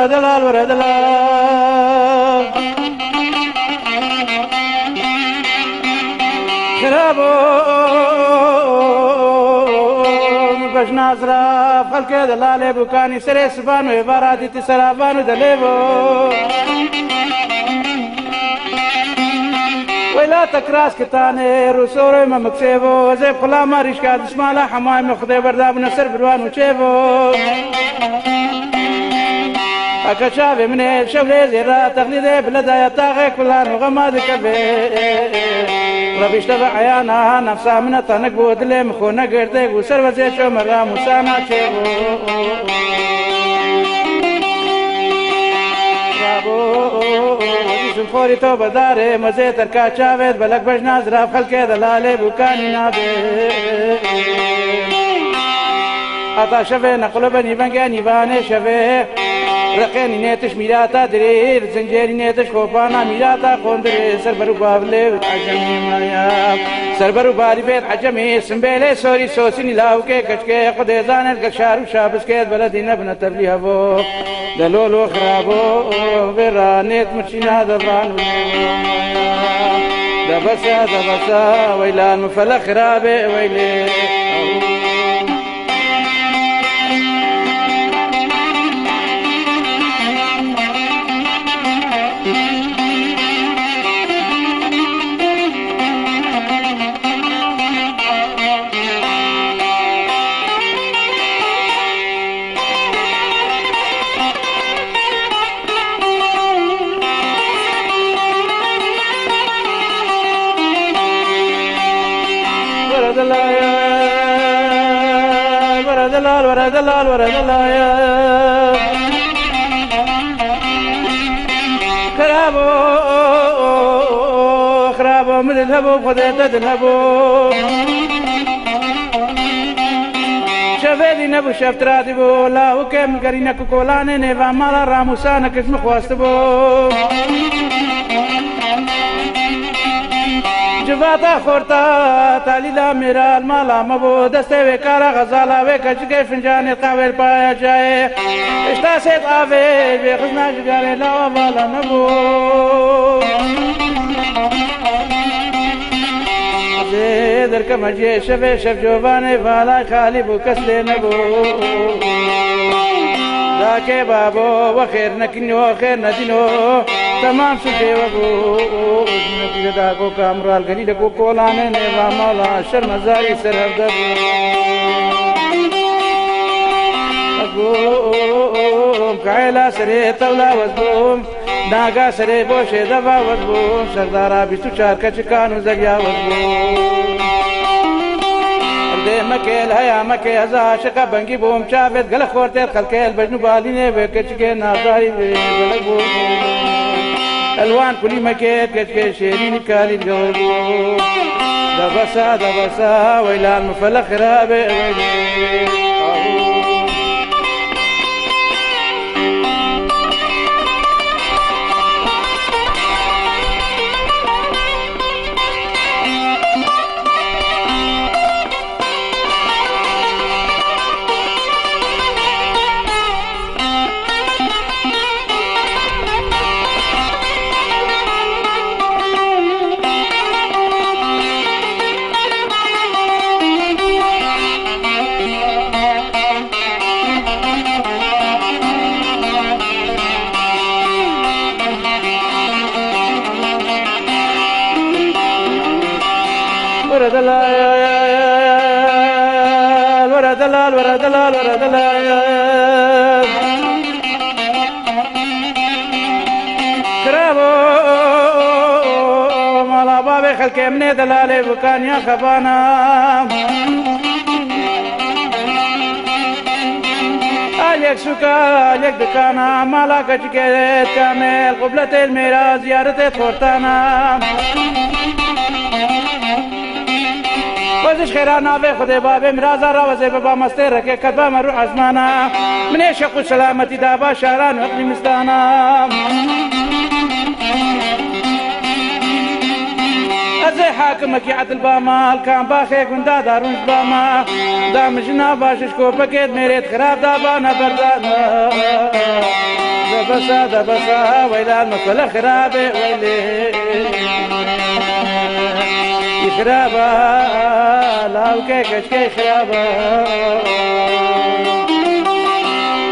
دلال ورا دلال خرابو باش نازرا خلق دلال بوكاني سري سبانو عباراتي تسرابانو دليبو ولا تكراس كتاني رسوري ما مكسيبو زي بخلا ما ريشكا دشمالا حماي مخدي برداب نصر بروان وشيبو اكشافي مني شولي زيرا تغليدي بلدايا تاغي كلان وغماد كبي ربي اشتبع عيانا نفسها من الطنق بودلي مخونا قرديق وسر وزي شو مرا موسانا شيبو فوري تو بداري مزي تركا شافت بلك باش نازرا خلقي دلالي بوكاني نابي عطا شفي نقلبني بنقاني باني شفي رقيني نيتش ميلاتا درير زنجيري نيتش خوبانا ميلاتا خوندري سربرو بابلي عجمي مايا سربرو باري بيت عجمي سنبيلي سوري سوسيني لاوكي كشكي خدي زانت قشارو شابس كيت بلدي نبنا تبليها بو دلولو خرابو برانيت مرشينا دبرانو دبسا دبسا ويلان مفلا خرابي ويلي ورا دلال ورا دلال خرابو خرابو من الهبو خذيت الهبو شفيدي نبو شفت راتبو لا وكم قرينك كولاني نيفا مالا راموسانك اسم خواستبو جواتا خورتا تالیلا میرا المالا مبو دستے وے کارا غزالا وے کچکے فنجان قاویل پایا جائے اشتا سیت آویل بے خزنا جگارے لاوا والا نبو زیدر کمجھے شفے شف جوانے والا خالی بو کسلے نبو داکے بابو وخیر نکنو خیر ندینو تمام سجے وگو نکی داکو کامرال گلی دکو کولانے نیوا مولا شرمزاری سرحب دبو کائلا سرے تولا وزبوم ناگا سرے بوشے دبا وزبوم سردارا بیستو چار کچکانو زگیا وزبوم مكيل هيا مكي هزا شقا بنجي بوم شافت قلق خورتيت خلقيل بجنو باليني بكتشكي نازاري بلق بوم الوان كلي مكيت كتشكي شيريني كالي القلبو دبسا ويلان مفلق خرابي ويلي ورا دلال ورا دلال ورا دلال ورا دلال كرابو مالا بابي خلقي مني دلالي بكان يا خبانا عليك سكا عليك دكانا مالا كشكيت كامل قبلة الميراث زيارة خورتانا وزش خيرانا في خدي بابي مرازا روزي بابا مستير كي كتبا مروح عزمانا من يشق سلامتي دابا شهران وقلي مستانا ازي حاكمك يعد البامال كان باخي كندا دارون باما دام جنا باشش كو بكيت ميريت خراب دابانا بردانا دبسا دبسا ويلا المفل خرابة ويلي خرابة لاو كشكي خرابة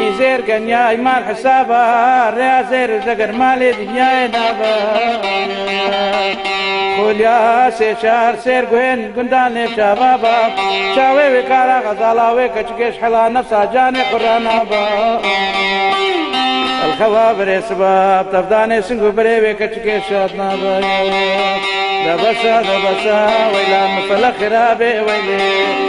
يزير كنيا إيمان حسابة ريا زير زقر مالي دنيا نابا خوليا سيشار سير قوين قندان ليف شابابا شاوي وكارا غزالاوي كشكيش حلا نفسا جاني قرانا با الخوابر سباب تفداني سنقو بريوي كشكيش شادنا با دبسا دبسا ويلا مفل خرابي ويلي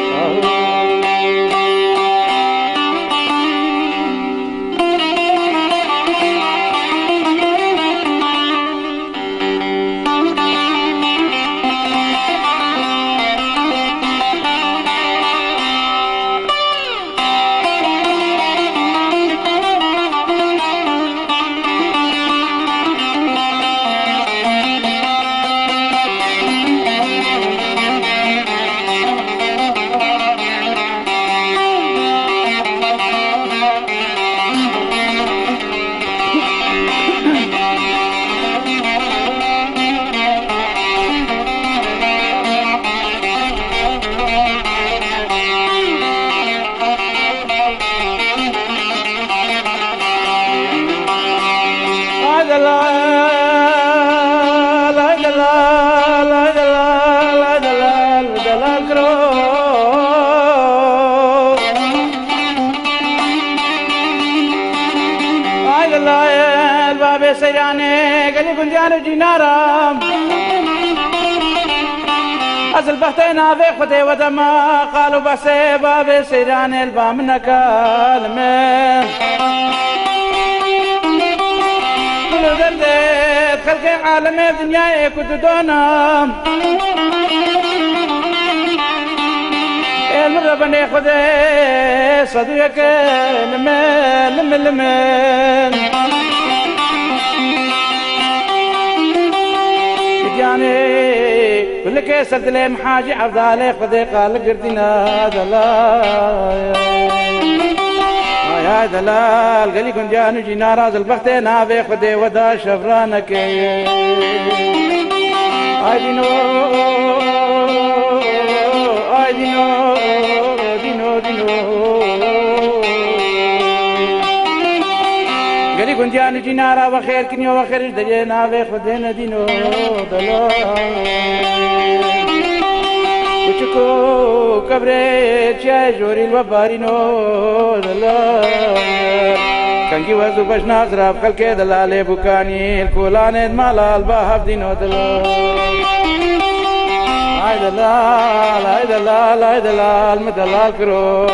سيراني قلي بنجان جنارام أصل بختينا في خدي ودما قالوا بس باب سيراني البام كالمين كل دردت خلق عالم الدنيا كنت دونا المرة بني خدي صديق لمن يعني كل كيسر دليم حاجي عبدالي خذي قال قردنا دلال يا دلال قال يكون جانو جينا راز البختي نافي خذي ودا شفرانك اي دينو اي دينو دينو دينو قالي كنت جاني جنارا وخير كنيو وخير دجينا في خدينا دينو دلال وشكو كبريت شاي جوري الوبارينو دلال كنجي وزو باش نازرا بخلكي دلالي بوكاني الكولاني مالا الباهب دينو دلال هاي دلال هاي دلال هاي دلال مدلال كرو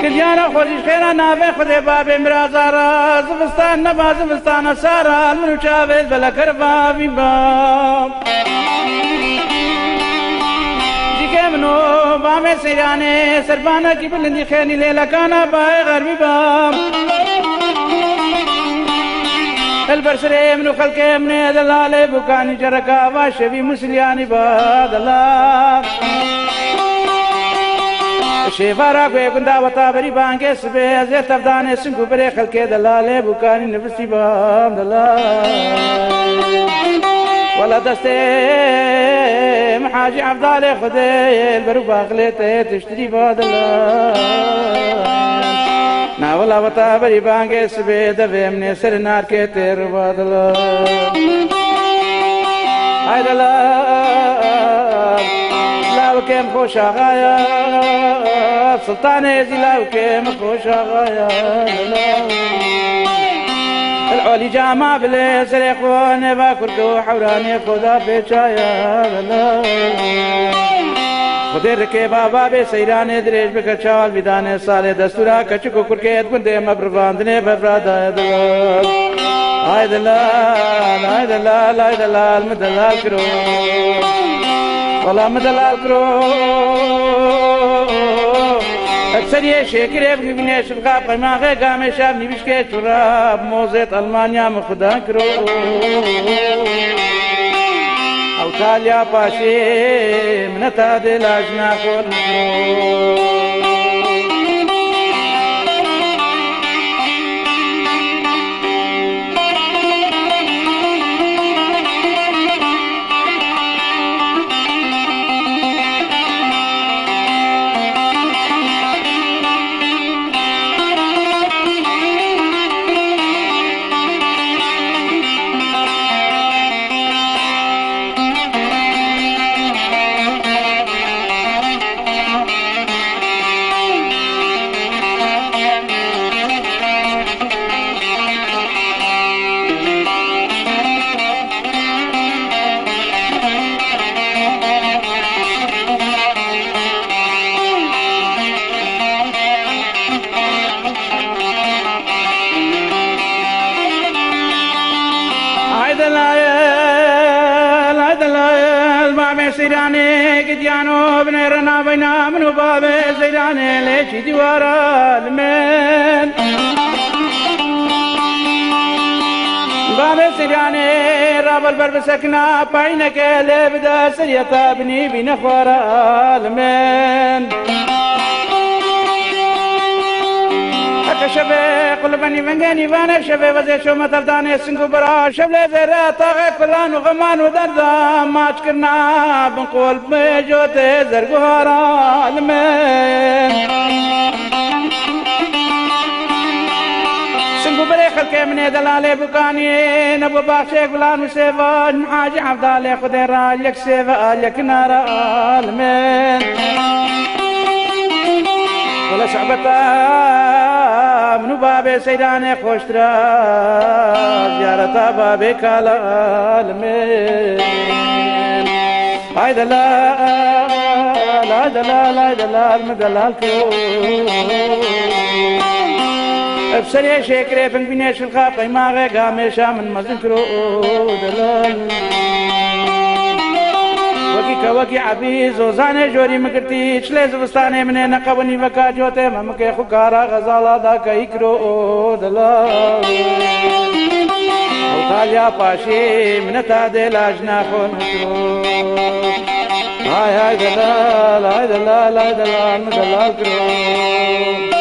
كديانا خوشش خيرا نافي خذي بابي مرازارا زفستان نبا زفستان سارا المنو شافز بلا كربا في باب جيكي منو بامي سيراني سربانا كي بلندي خيني ليلا كانا باي غربي باب البرسري منو خلقي مني دلالي بوكاني جركا واشبي مسلياني باد الله شيفارا كوي كندا وطابري بانكي سبي زيت تفداني سنكو بري خلقي دلالي بوكاني نفسي بام دلال ولا دستي محاجي عبدالي خدي البرو باقليتي تشتري بادلال ناولا وطابري بانكي سبي دفي مني سر نار كي تير بادلال هاي دلال لا وكم خوش آغايا سلطان زلا وكم خوش آغايا العولي جامع بلي سريقوني باكردو حوراني خدا بيشايا خودی رکیبا بابی سیرانی دریج بکرچال بیدانه سال دستورا کچکو کرکیت گنده مبرواندنه بفرادای دلال آی دلال آی دلال آی دلال مدلال کرو والله مدلال کرو اکثر یه شکره بگیبینه شلقا قیماغه گامه شاب نیبشکه چراب موزیت المانیا مخدا کرو او تالیا پاشی منتا دل آجنا خور سيراني قد يانو بنيرنا بينا منو باب سيراني ليش دوارا المن باب سيراني راب البرب سكنا باينك لبدا سريتا بني بنخوارا المن شبه قلبني منغني وانا شبه وزي شو مترداني سنگو برا شبه زيرا طاقه كلان وغمان ودردا ماش كرنا بنقول بجوت زرقورا المين سنگو بري خلقه من دلالي بكاني نبو باخشي قلان وسيفان حاجي عبدالي خدي راليك سيفا لك نارا المين ولا شعبتا منو بابي سيداني خوشترا زيارتا بابي كالالمين هاي دلال هاي دلال هاي دلال مدلال كو بسري شكري بنبينيش الخاقي ماغي قاميشا من مزن كرو دلال وكي عبيز وزاني جوري مكرتي چلي زبستاني مني نقبني وكا جوتي ممكي خكارا غزالا دا كيكرو دلال وطاليا باشي منتا دل اجنا خون هاي هاي دلال هاي دلال هاي دلال مدلال كرو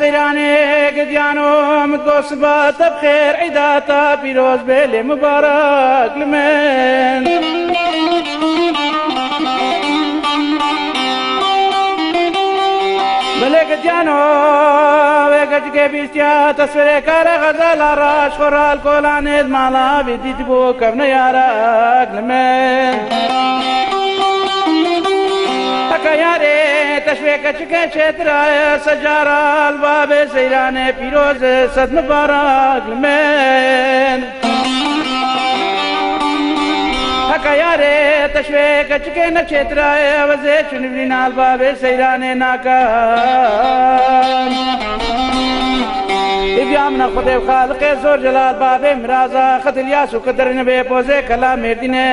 سيراني قد يانوم قصبات بخير عداتا بيروز بيلي مبارك لمن بلي قد يانوم قد جبيستيا تصوير كارا غزال راش خورال كولانيز مالا بيدي تبو كبنا يارك لمن ياري تشويك چكه چترا سجارة الباب سيراني بيروز صد مبارك لمن ناکا یاره تشوی کچکے نچیترائے وزے چنوری نال بابے سیرانے ناکا ابیامنا خدای خالق زور جلال بابے مرازا خط الیاس و قدر نبی پوزے کلا میردینے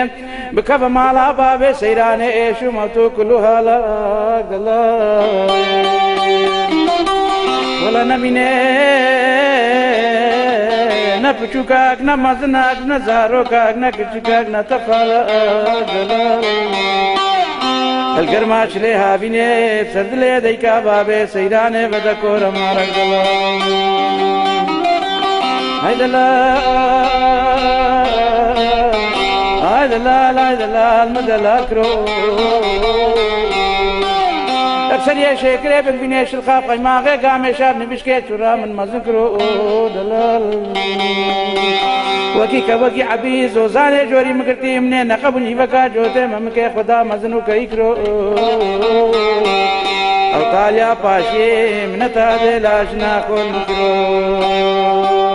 بکب مالا بابے سیرانے ایشو موتو کلو حالا گلا ولا نمینے نہ پچوکاک نہ مزناک نہ زاروکاک نہ کچکاک نہ تفالا گلا الگرما چلے حابینے سردلے دیکا بابے سیرانے بدکور مارا گلا هاي دلال مدلال كرو اكثر يا شكري بالبنيش الخاف قيماغي قام شاب نبشكي ترى من مذكرو دلال وكي عبيز وزاني جوري مكرتي مني نقبني بكا جوتي ممكي خدا مزنو كيكرو او طاليا باشي من تادي لاشنا كل مكرو